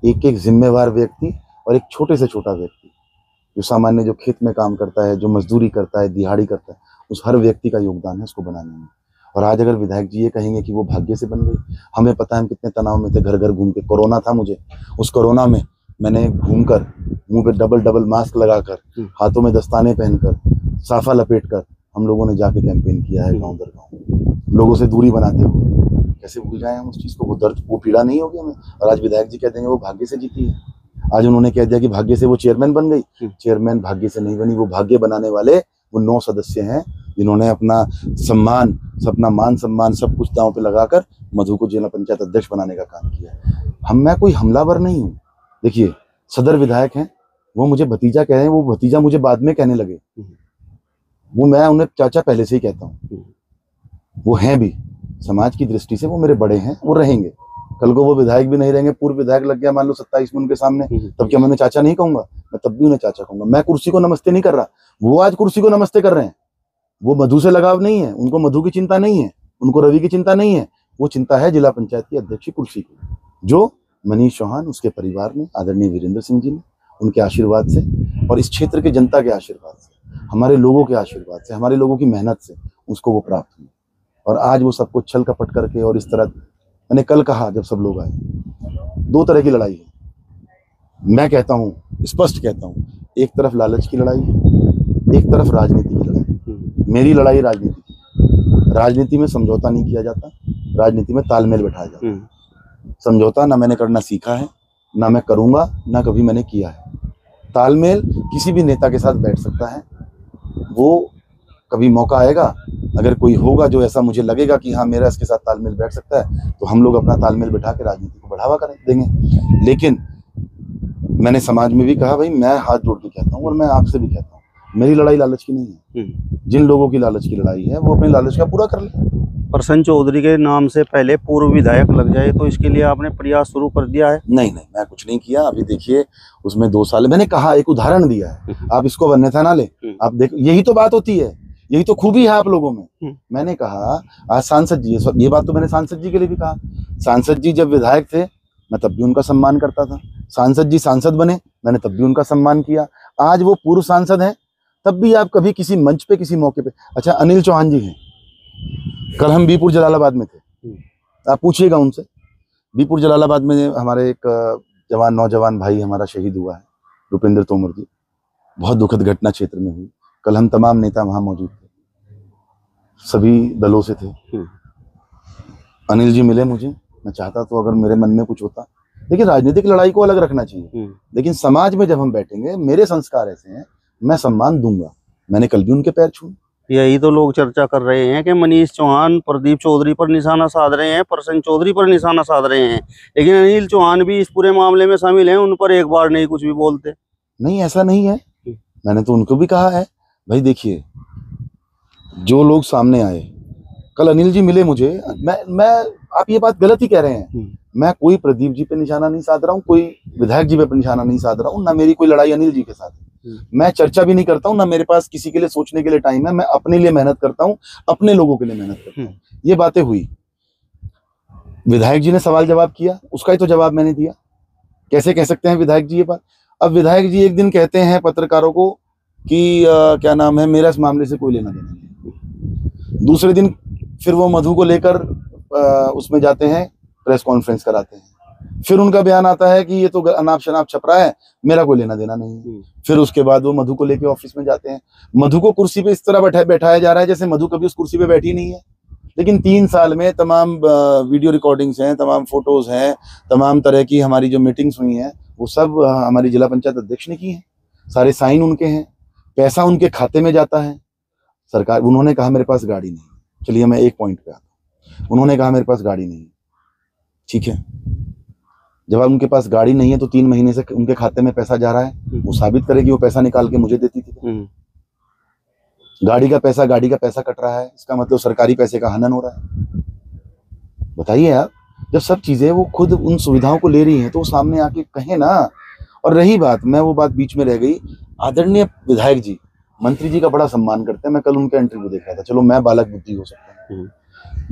एक एक जिम्मेवार व्यक्ति और एक छोटे से छोटा व्यक्ति जो सामान्य, जो खेत में काम करता है, जो मजदूरी करता है, दिहाड़ी करता है, उस हर व्यक्ति का योगदान है उसको बनाने में। और आज अगर विधायक जी ये कहेंगे कि वो भाग्य से बन गई, हमें पता है हम कितने तनाव में थे, घर घर घूम के। कोरोना था मुझे, उस कोरोना में मैंने घूमकर, मुंह पे डबल मास्क लगाकर, हाथों में दस्ताने पहनकर, साफा लपेटकर हम लोगों ने जाके कैंपेन किया है गाँव दर गाँव, लोगों से दूरी बनाते हुए। कैसे भूल जाए हम उस चीज को? वो दर्द, वो पीड़ा नहीं होगी हमें। और आज विधायक जी कहते हैं वो भाग्य से जीती है। आज उन्होंने कह दिया कि भाग्य से वो चेयरमैन बन गई। चेयरमैन भाग्य से नहीं बनी, वो भाग्य बनाने वाले वो 9 सदस्य हैं जिन्होंने अपना सम्मान, अपना मान सम्मान सब कुछ दांव पे लगाकर मधु को जिला पंचायत अध्यक्ष बनाने का काम किया। मैं कोई हमलावर नहीं हूँ। देखिए, सदर विधायक हैं, वो मुझे भतीजा कह रहे हैं, वो भतीजा मुझे बाद में कहने लगे, वो मैं उन्हें चाचा पहले से ही कहता हूँ। वो हैं भी, समाज की दृष्टि से वो मेरे बड़े हैं, वो रहेंगे। कल को वो विधायक भी नहीं रहेंगे, पूर्व विधायक लग गया मान लो 27 में उनके सामने, तब क्या मैं उन्हें चाचा नहीं कहूंगा? मैं तब भी उन्हें चाचा कहूंगा। मैं कुर्सी को नमस्ते नहीं कर रहा, वो आज कुर्सी को नमस्ते कर रहे हैं। वो मधु से लगाव नहीं है, उनको मधु की चिंता नहीं है, उनको रवि की चिंता नहीं है, वो चिंता है जिला पंचायत की अध्यक्ष की कुर्सी की, जो मनीष चौहान, उसके परिवार ने, आदरणीय वीरेंद्र सिंह जी ने, उनके आशीर्वाद से और इस क्षेत्र के जनता के आशीर्वाद से, हमारे लोगों के आशीर्वाद से, हमारे लोगों की मेहनत से उसको वो प्राप्त हुई। और आज वो सबको छल कपट करके और इस तरह, मैंने कल कहा जब सब लोग आए, 2 तरह की लड़ाई है। मैं कहता हूँ, स्पष्ट कहता हूँ, एक तरफ लालच की लड़ाई है, एक तरफ राजनीति की लड़ाई। मेरी लड़ाई राजनीति की। राजनीति में समझौता नहीं किया जाता, राजनीति में तालमेल बैठाया जाता। समझौता ना मैंने करना सीखा है, ना मैं करूंगा, ना कभी मैंने किया है। तालमेल किसी भी नेता के साथ बैठ सकता है, वो कभी मौका आएगा, अगर कोई होगा जो ऐसा मुझे लगेगा कि हाँ मेरा इसके साथ तालमेल बैठ सकता है, तो हम लोग अपना तालमेल बैठा के राजनीति को बढ़ावा देंगे। लेकिन मैंने समाज में भी कहा, भाई मैं हाथ जोड़ के कहता हूँ और मैं आपसे भी कहता हूँ, मेरी लड़ाई लालच की नहीं है। जिन लोगों की लालच की लड़ाई है वो अपने लालच का पूरा कर ले। प्रसन्न चौधरी के नाम से पहले पूर्व विधायक लग जाए, तो इसके लिए आपने प्रयास शुरू कर दिया है? नहीं, मैं कुछ नहीं किया। अभी देखिए, उसमें 2 साल मैंने कहा, एक उदाहरण दिया है, आप इसको अन्यथा ना ले। आप देखो, यही तो बात होती है, यही तो खूबी है आप लोगों में। मैंने कहा, आज सांसद जी, ये बात तो मैंने सांसद जी के लिए भी कहा, सांसद जी जब विधायक थे मैं तब भी उनका सम्मान करता था, सांसद जी सांसद बने मैंने तब भी उनका सम्मान किया। आज वो पूर्व सांसद हैं, तब भी आप कभी किसी मंच पे, किसी मौके पे, अच्छा अनिल चौहान जी हैं, कल हम बीपुर जलालाबाद में थे, आप पूछिएगा उनसे। बीपुर जलालाबाद में हमारे एक नौजवान भाई हमारा शहीद हुआ है, रुपेंद्र तोमर जी। बहुत दुखद घटना क्षेत्र में हुई। कल हम तमाम नेता वहां मौजूद थे। सभी दलों से थे। अनिल जी मिले मुझे, मैं चाहता तो अगर मेरे मन में कुछ होता, देखिए राजनीतिक लड़ाई को अलग रखना चाहिए, लेकिन समाज में जब हम बैठेंगे, मेरे संस्कार ऐसे हैं, मैं सम्मान दूंगा। मैंने कल भी उनके पैर छुए। यही तो लोग चर्चा कर रहे हैं कि मनीष चौहान प्रदीप चौधरी पर निशाना साध रहे हैं, प्रसन्न चौधरी पर निशाना साध रहे हैं, लेकिन अनिल चौहान भी इस पूरे मामले में शामिल हैं, उन पर एक बार नहीं कुछ भी बोलते। नहीं, ऐसा नहीं है। मैंने तो उनको भी कहा है, भाई देखिए जो लोग सामने आए, कल अनिल जी मिले मुझे, मैं आप ये बात गलत ही कह रहे हैं। मैं कोई प्रदीप जी पे निशाना नहीं साध रहा हूँ, कोई विधायक जी पे निशाना नहीं साध रहा हूँ, ना मेरी कोई लड़ाई अनिल जी के साथ है। मैं चर्चा भी नहीं करता हूँ, ना मेरे पास किसी के लिए सोचने के लिए टाइम है। मैं अपने लिए मेहनत करता हूँ, अपने लोगों के लिए मेहनत करता हूँ। ये बातें हुई, विधायक जी ने सवाल जवाब किया, उसका ही तो जवाब मैंने दिया। कैसे कह सकते हैं विधायक जी ये बात? अब विधायक जी एक दिन कहते हैं पत्रकारों को कि क्या नाम है, मेरा इस मामले से कोई लेना देना नहीं। दूसरे दिन फिर वो मधु को लेकर उसमें जाते हैं, प्रेस कॉन्फ्रेंस कराते हैं। फिर उनका बयान आता है कि ये तो अनाप शनाप छप रहा है, मेरा कोई लेना देना नहीं है। फिर उसके बाद वो मधु को लेके ऑफिस में जाते हैं। मधु को कुर्सी पे इस तरह बैठाया जा रहा है जैसे मधु कभी उस कुर्सी पे बैठी नहीं है। लेकिन 3 साल में तमाम वीडियो रिकॉर्डिंग्स हैं, तमाम फोटोज हैं, तमाम तरह की हमारी जो मीटिंग्स हुई हैं, वो सब हमारी जिला पंचायत अध्यक्ष ने की है। सारे साइन उनके हैं, पैसा उनके खाते में जाता है। सरकार, उन्होंने कहा मेरे पास गाड़ी नहीं। चलिए मैं एक पॉइंट पे आता हूँ। उन्होंने कहा मेरे पास गाड़ी नहीं, ठीक है, जब उनके पास गाड़ी नहीं है तो 3 महीने से उनके खाते में पैसा जा रहा है, वो साबित करे कि वो पैसा निकाल के मुझे देती थी। गाड़ी का पैसा कट रहा है, इसका मतलब सरकारी पैसे का हनन हो रहा है। बताइए आप, जब सब चीजें वो खुद उन सुविधाओं को ले रही हैं तो वो सामने आके कहे ना। और रही बात, मैं वो बात बीच में रह गई, आदरणीय विधायक जी मंत्री जी का बड़ा सम्मान करते हैं। मैं कल उनका इंटरव्यू देख रहा था। चलो मैं बालक बुद्धि हो सकता हूँ,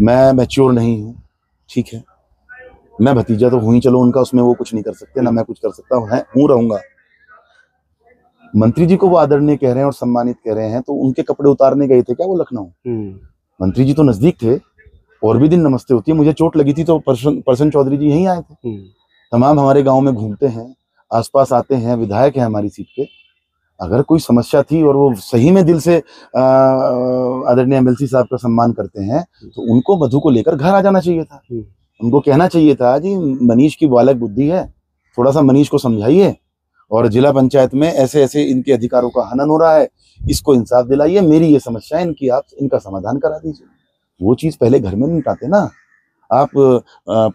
मैं मैच्योर नहीं हूँ, ठीक है, मैं भतीजा तो हूँ ही, चलो उनका उसमें वो कुछ नहीं कर सकते, ना मैं कुछ कर सकता हूँ, रहूंगा। मंत्री जी को वो आदरणीय कह रहे हैं और सम्मानित कह रहे हैं, तो उनके कपड़े उतारने गए थे क्या वो लखनऊ? मंत्री जी तो नजदीक थे, और भी दिन नमस्ते होती है। मुझे चोट लगी थी तो प्रसन्न चौधरी जी यहीं आए थे। तमाम हमारे गांव में घूमते हैं, आसपास आते हैं, विधायक है हमारी सीट पे। अगर कोई समस्या थी और वो सही में दिल से आदरणीय एमएलसी साहब का सम्मान करते हैं, तो उनको मधु को लेकर घर आ जाना चाहिए था। उनको कहना चाहिए था, जी मनीष की बालक बुद्धि है, थोड़ा सा मनीष को समझाइए, और जिला पंचायत में ऐसे ऐसे इनके अधिकारों का हनन हो रहा है, इसको इंसाफ दिलाइए, मेरी ये समस्या है, इनका समाधान करा दीजिए। वो चीज पहले घर में नहीं निपटाते ना। आप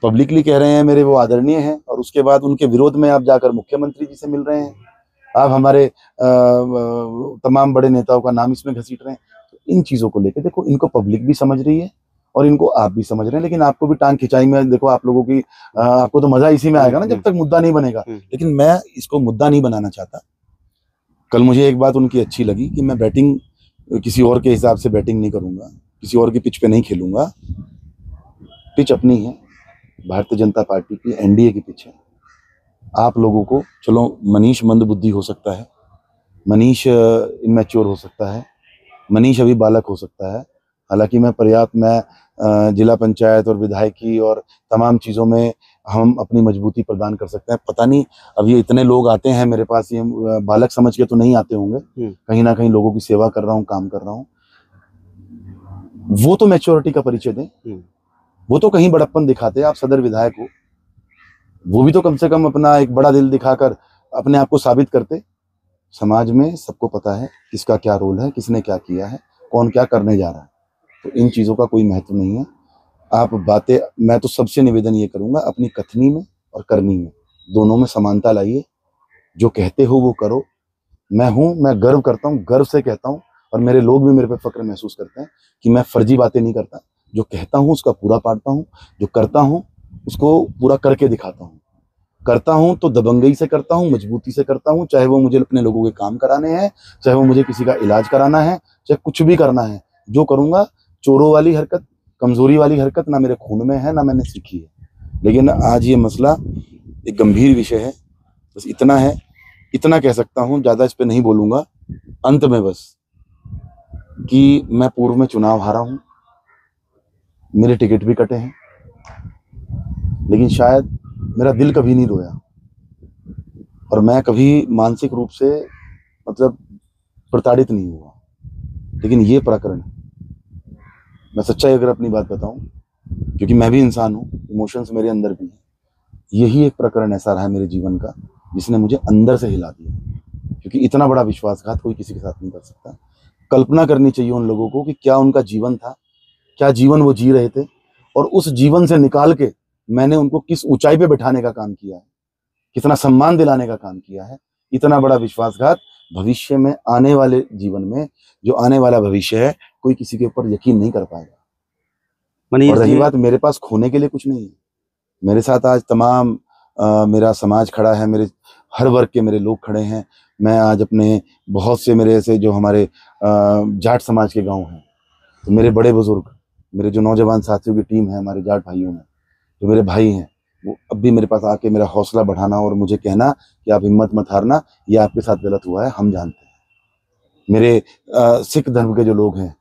पब्लिकली कह रहे हैं मेरे वो आदरणीय हैं, और उसके बाद उनके विरोध में आप जाकर मुख्यमंत्री जी से मिल रहे हैं। आप हमारे तमाम बड़े नेताओं का नाम इसमें घसीट रहे हैं। तो इन चीजों को लेकर देखो, इनको पब्लिक भी समझ रही है और इनको आप भी समझ रहे हैं, लेकिन आपको भी टांग खिंचाई में देखो, आप लोगों की आपको तो मजा इसी में आएगा ना, जब तक मुद्दा नहीं बनेगा। लेकिन मैं इसको मुद्दा नहीं बनाना चाहता। कल मुझे एक बात उनकी अच्छी लगी कि मैं बैटिंग किसी और के हिसाब से बैटिंग नहीं करूंगा, किसी और की पिच पे नहीं खेलूंगा। पिच अपनी है, भारतीय जनता पार्टी की, एनडीए की पिच है। आप लोगों को, चलो मनीष मंद बुद्धि हो सकता है, मनीष इमैच्योर हो सकता है, मनीष अभी बालक हो सकता है, हालांकि मैं जिला पंचायत और विधायकी और तमाम चीज़ों में हम अपनी मजबूती प्रदान कर सकते हैं। पता नहीं अब ये इतने लोग आते हैं मेरे पास, ये बालक समझ के तो नहीं आते होंगे, कहीं ना कहीं लोगों की सेवा कर रहा हूँ, काम कर रहा हूँ। वो तो मैच्योरिटी का परिचय दें, वो तो कहीं बड़प्पन दिखाते। आप सदर विधायक हो, वो भी तो कम से कम अपना एक बड़ा दिल दिखाकर अपने आप को साबित करते। समाज में सबको पता है किसका क्या रोल है, किसने क्या किया है, कौन क्या करने जा रहा है। तो इन चीज़ों का कोई महत्व नहीं है। आप बातें, मैं तो सबसे निवेदन ये करूंगा, अपनी कथनी में और करनी में दोनों में समानता लाइए। जो कहते हो वो करो। मैं गर्व करता हूँ, गर्व से कहता हूँ, और मेरे लोग भी मेरे पे फक्र महसूस करते हैं कि मैं फर्जी बातें नहीं करता। जो कहता हूँ उसका पूरा पाड़ता हूँ, जो करता हूँ उसको पूरा करके दिखाता हूँ। करता हूँ तो दबंगई से करता हूँ, मजबूती से करता हूँ, चाहे वो मुझे अपने लोगों के काम कराने हैं, चाहे वो मुझे किसी का इलाज कराना है, चाहे कुछ भी करना है। जो करूँगा, चोरों वाली हरकत, कमजोरी वाली हरकत ना मेरे खून में है, ना मैंने सीखी है। लेकिन आज ये मसला एक गंभीर विषय है, बस इतना है, इतना कह सकता हूँ, ज़्यादा इस पर नहीं बोलूँगा। अंत में बस कि मैं पूर्व में चुनाव हारा हूँ, मेरे टिकट भी कटे हैं, लेकिन शायद मेरा दिल कभी नहीं रोया, और मैं कभी मानसिक रूप से मतलब प्रताड़ित नहीं हुआ। लेकिन ये प्रकरण मैं सच्चाई अगर अपनी बात बताऊं, क्योंकि मैं भी इंसान हूँ, इमोशंस मेरे अंदर भी हैं, यही एक प्रकरण ऐसा रहा है मेरे जीवन का जिसने मुझे अंदर से हिला दिया, क्योंकि इतना बड़ा विश्वासघात कोई किसी के साथ नहीं कर सकता। कल्पना करनी चाहिए उन लोगों को कि क्या उनका जीवन था, क्या जीवन वो जी रहे थे, और उस जीवन से निकाल के मैंने उनको किस ऊंचाई पे बैठाने का काम किया है, कितना सम्मान दिलाने का काम किया है। इतना बड़ा विश्वासघात भविष्य में आने वाले जीवन में, जो आने वाला भविष्य है, कोई किसी के ऊपर यकीन नहीं कर पाएगा। मनीष और रही जी, बात, मेरे पास खोने के लिए कुछ नहीं है। मेरे साथ आज तमाम मेरा समाज खड़ा है, मेरे हर वर्ग के मेरे लोग खड़े हैं। मैं आज अपने बहुत से मेरे ऐसे जो हमारे जाट समाज के गांव हैं, तो मेरे बड़े बुजुर्ग, मेरे जो नौजवान साथियों की टीम है, हमारे जाट भाइयों में जो मेरे भाई हैं, वो अब भी मेरे पास आके मेरा हौसला बढ़ाना और मुझे कहना कि आप हिम्मत मत हारना, ये आपके साथ गलत हुआ है, हम जानते हैं। मेरे सिख धर्म के जो लोग हैं,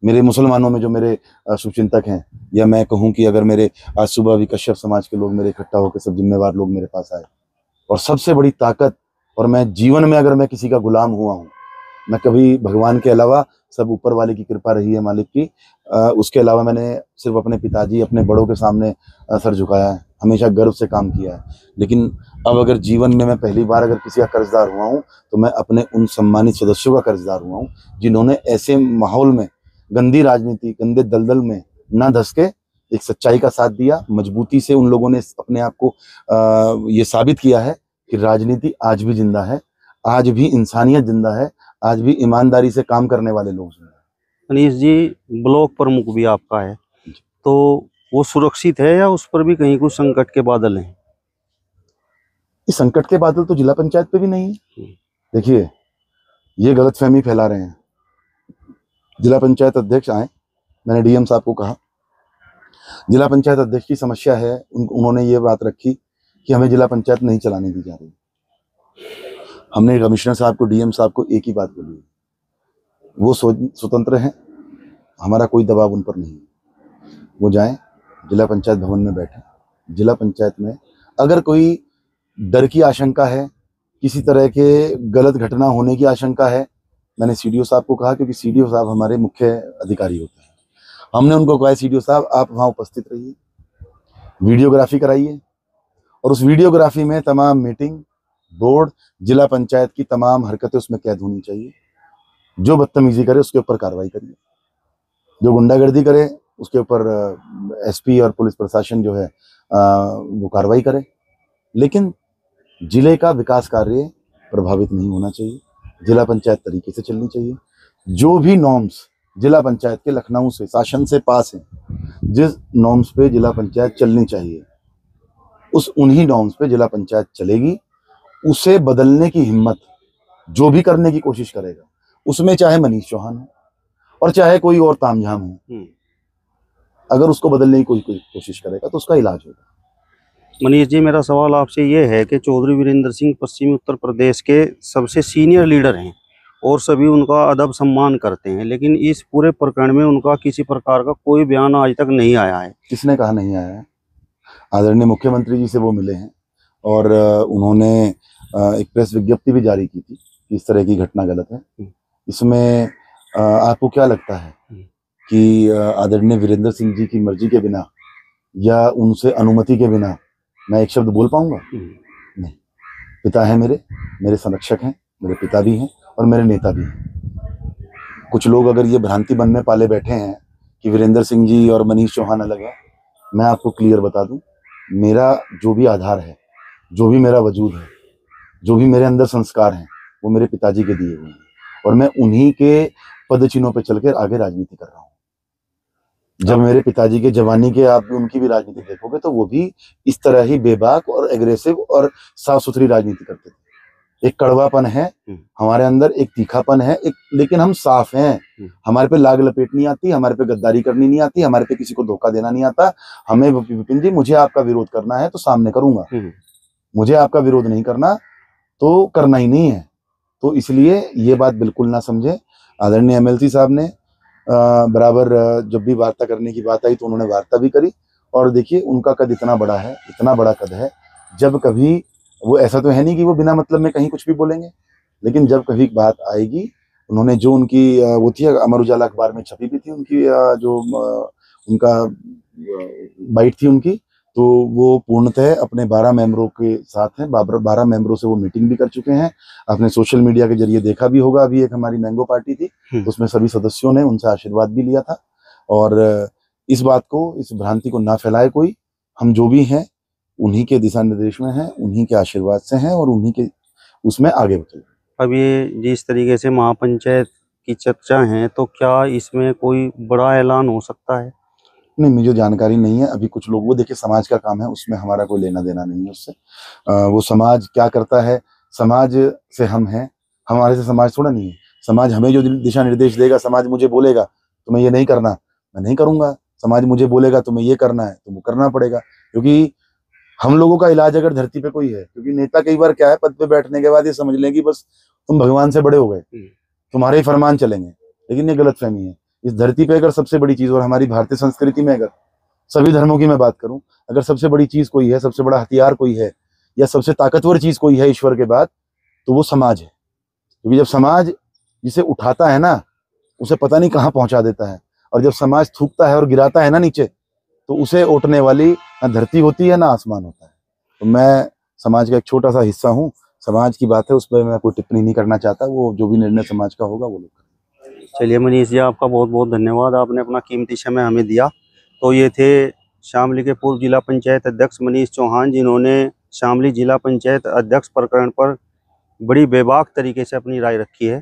मेरे मुसलमानों में जो मेरे शुभचिंतक हैं, या मैं कहूँ कि अगर मेरे आज सुबह भी कश्यप समाज के लोग मेरे इकट्ठा होकर सब जिम्मेवार लोग मेरे पास आए, और सबसे बड़ी ताकत, और मैं जीवन में अगर मैं किसी का गुलाम हुआ हूँ, मैं कभी भगवान के अलावा, सब ऊपर वाले की कृपा रही है मालिक की, उसके अलावा मैंने सिर्फ अपने पिताजी, अपने बड़ों के सामने सर झुकाया है, हमेशा गर्व से काम किया है। लेकिन अब अगर जीवन में मैं पहली बार अगर किसी का कर्जदार हुआ हूँ, तो मैं अपने उन सम्मानित सदस्यों का कर्जदार हुआ हूँ, जिन्होंने ऐसे माहौल में, गंदी राजनीति, गंदे दलदल में ना धंस के एक सच्चाई का साथ दिया। मजबूती से उन लोगों ने अपने आप को ये साबित किया है कि राजनीति आज भी जिंदा है, आज भी इंसानियत जिंदा है, आज भी ईमानदारी से काम करने वाले लोग जिंदा है। मनीष जी, ब्लॉक प्रमुख भी आपका है, तो वो सुरक्षित है या उस पर भी कहीं कुछ संकट के बादल हैं? इस संकट के बादल तो जिला पंचायत पे भी नहीं है। देखिए, ये गलतफहमी फैला रहे हैं। जिला पंचायत अध्यक्ष आए, मैंने डीएम साहब को कहा, जिला पंचायत अध्यक्ष की समस्या है, उन्होंने ये बात रखी कि हमें जिला पंचायत नहीं चलाने दी जा रही। हमने कमिश्नर साहब को, डीएम साहब को एक ही बात बोली, वो स्वतंत्र हैं, हमारा कोई दबाव उन पर नहीं है। वो जाएं, जिला पंचायत भवन में बैठे, जिला पंचायत में अगर कोई डर की आशंका है, किसी तरह के गलत घटना होने की आशंका है, मैंने सीडीओ साहब को कहा, क्योंकि सीडीओ साहब हमारे मुख्य अधिकारी होते हैं, हमने उनको कहा सीडीओ साहब आप वहाँ उपस्थित रहिए, वीडियोग्राफी कराइए, और उस वीडियोग्राफी में तमाम मीटिंग, बोर्ड, जिला पंचायत की तमाम हरकतें उसमें कैद होनी चाहिए। जो बदतमीजी करे उसके ऊपर कार्रवाई करिए, जो गुंडागर्दी करे उसके ऊपर एसपी और पुलिस प्रशासन जो है वो कार्रवाई करे। लेकिन जिले का विकास कार्य प्रभावित नहीं होना चाहिए, जिला पंचायत तरीके से चलनी चाहिए। जो भी नॉर्म्स जिला पंचायत के लखनऊ से शासन से पास हैं, जिस नॉर्म्स पे जिला पंचायत चलनी चाहिए, उन्हीं नॉर्म्स पे जिला पंचायत चलेगी। उसे बदलने की हिम्मत जो भी करने की कोशिश करेगा, उसमें चाहे मनीष चौहान हो और चाहे कोई और तामझाम हो, अगर उसको बदलने की कोई कोशिश करेगा तो उसका इलाज होगा। मनीष जी, मेरा सवाल आपसे ये है कि चौधरी वीरेंद्र सिंह पश्चिमी उत्तर प्रदेश के सबसे सीनियर लीडर हैं और सभी उनका अदब सम्मान करते हैं, लेकिन इस पूरे प्रकरण में उनका किसी प्रकार का कोई बयान आज तक नहीं आया है। किसने कहा नहीं आया है? आदरणीय मुख्यमंत्री जी से वो मिले हैं और उन्होंने एक प्रेस विज्ञप्ति भी जारी की थी कि इस तरह की घटना गलत है। इसमें आपको क्या लगता है कि आदरणीय वीरेंद्र सिंह जी की मर्जी के बिना या उनसे अनुमति के बिना मैं एक शब्द बोल पाऊंगा? नहीं। पिता है मेरे संरक्षक हैं, मेरे पिता भी हैं और मेरे नेता भी हैं। कुछ लोग अगर ये भ्रांति मन में पाले बैठे हैं कि वीरेंद्र सिंह जी और मनीष चौहान अलग है, मैं आपको क्लियर बता दूं, मेरा जो भी आधार है, जो भी मेरा वजूद है, जो भी मेरे अंदर संस्कार हैं, वो मेरे पिताजी के दिए हुए हैं और मैं उन्हीं के पद चिन्हों पर चलकर आगे राजनीति कर रहा हूँ। जब मेरे पिताजी के जवानी के आप भी उनकी भी राजनीति देखोगे तो वो भी इस तरह ही बेबाक और एग्रेसिव और साफ सुथरी राजनीति करते थे। एक कड़वापन है हमारे अंदर, एक तीखापन है, लेकिन हम साफ हैं। हमारे पे लाग लपेट नहीं आती, हमारे पे गद्दारी करनी नहीं आती, हमारे पे किसी को धोखा देना नहीं आता। हमें विपिन जी, मुझे आपका विरोध करना है तो सामने करूंगा, मुझे आपका विरोध नहीं करना तो करना ही नहीं है। तो इसलिए ये बात बिल्कुल ना समझे। आदरणीय एमएलसी साहब ने बराबर जब भी वार्ता करने की बात आई तो उन्होंने वार्ता भी करी। और देखिए, उनका कद इतना बड़ा है, इतना बड़ा कद है, जब कभी वो ऐसा तो है नहीं कि वो बिना मतलब में कहीं कुछ भी बोलेंगे, लेकिन जब कभी बात आएगी उन्होंने जो उनकी वो थी, अमर उजाला अखबार में छपी भी थी उनकी जो उनका बाइट थी उनकी, तो वो पूर्णतः अपने 12 मेंबरों के साथ हैं। 12 मेंबरों से वो मीटिंग भी कर चुके हैं। आपने सोशल मीडिया के जरिए देखा भी होगा, अभी एक हमारी मैंगो पार्टी थी, उसमें सभी सदस्यों ने उनसे आशीर्वाद भी लिया था। और इस बात को, इस भ्रांति को ना फैलाए कोई। हम जो भी हैं उन्हीं के दिशा निर्देश में हैं, उन्हीं के आशीर्वाद से हैं और उन्हीं के उसमें आगे बढ़े। अब ये जिस तरीके से महापंचायत की चर्चा है, तो क्या इसमें कोई बड़ा ऐलान हो सकता है? नहीं, मुझे जानकारी नहीं है अभी। कुछ लोग, वो देखिए समाज का काम है, उसमें हमारा कोई लेना देना नहीं है उससे। वो समाज क्या करता है, समाज से हम हैं, हमारे से समाज थोड़ा नहीं है। समाज हमें जो दिशा निर्देश देगा, समाज मुझे बोलेगा तुम्हें ये नहीं करना, मैं नहीं करूंगा। समाज मुझे बोलेगा तुम्हें ये करना है तो वो करना पड़ेगा, क्योंकि हम लोगों का इलाज अगर धरती पे कोई है, क्योंकि नेता कई बार क्या है, पद पे बैठने के बाद ये समझ लें कि बस तुम भगवान से बड़े हो गए, तुम्हारे ही फरमान चलेंगे, लेकिन ये गलत फहमी है। इस धरती पे अगर सबसे बड़ी चीज, और हमारी भारतीय संस्कृति में अगर सभी धर्मों की मैं बात करूं, अगर सबसे बड़ी चीज कोई है, सबसे बड़ा हथियार कोई है, या सबसे ताकतवर चीज कोई है ईश्वर के बाद, तो वो समाज है। क्योंकि जब समाज जिसे उठाता है ना, उसे पता नहीं कहाँ पहुंचा देता है, और जब समाज थूकता है और गिराता है ना नीचे, तो उसे उठने वाली ना धरती होती है ना आसमान होता है। तो मैं समाज का एक छोटा सा हिस्सा हूँ, समाज की बात है, उस पर मैं कोई टिप्पणी नहीं करना चाहता। वो जो भी निर्णय समाज का होगा वो लोग करेंगे। चलिए मनीष जी, आपका बहुत बहुत धन्यवाद, आपने अपना कीमती समय हमें दिया। तो ये थे शामली के पूर्व जिला पंचायत अध्यक्ष मनीष चौहान, जिन्होंने शामली जिला पंचायत अध्यक्ष प्रकरण पर बड़ी बेबाक तरीके से अपनी राय रखी है।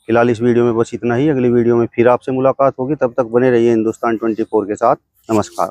फिलहाल इस वीडियो में बस इतना ही। अगली वीडियो में फिर आपसे मुलाकात होगी, तब तक बने रहिए हिंदुस्तान 24 के साथ। नमस्कार।